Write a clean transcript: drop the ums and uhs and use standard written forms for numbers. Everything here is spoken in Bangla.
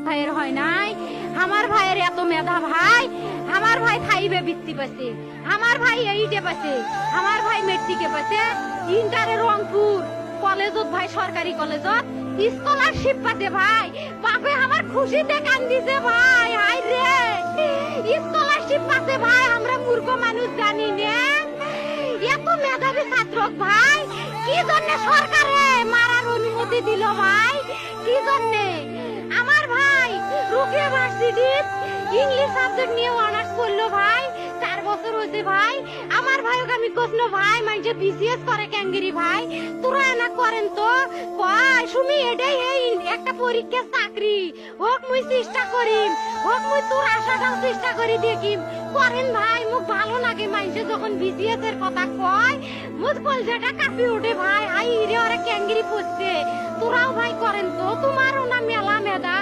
ভাইয়ের হয় নাই, আমার ভাইয়ের এত মেধা ভাই, আমার ভাই ফাইভে বৃত্তি পাচ্ছে, আমার ভাই এইটে পাচ্ছে, আমার ভাই মেট্রিকে পাচ্ছে, ইন্টারে রংপুর কলেজত ভাই সরকারি কলেজত স্কলারশিপ পাতে ভাই, বাপে আমার খুশিতে কান্দিছে ভাই, হাই রে স্কলারশিপ পাতে ভাই, আমরা মূর্খ মানুষ জানি না এত মেধাবী ছাত্র ভাই, কি জন্য সরকারে মারার অনুমতি দিল ভাই, কি জন্যে? আমার ভাই রুকিয়া ভার্সিটি ইংলিশ সাবজেক্ট নিয়ে অনার্স করলো ভাই, 4 বছর হয়েছে ভাই, আমার ভাইকে আমি কইলো ভাই মাইজে বিসিএস করে ক্যাঙ্গেরি ভাই, তোরা না করেন তো কয় সুমি এটাই এই একটা পরীক্ষা চাকরি হোক, মুই চেষ্টা করিম, হোক মুই তোর আশাটাও চেষ্টা করি দেখিম, করেন ভাই, মুখ ভালো লাগে মাইজে যখন বিসিএস এর কথা কয়, মুখ কলজাটা কাঁপি ওঠে ভাই, হাই রে ওরা ক্যাঙ্গেরি পড়ছে, তোরাও ভাই করেন তো, তোমারও না মেলা মেধা।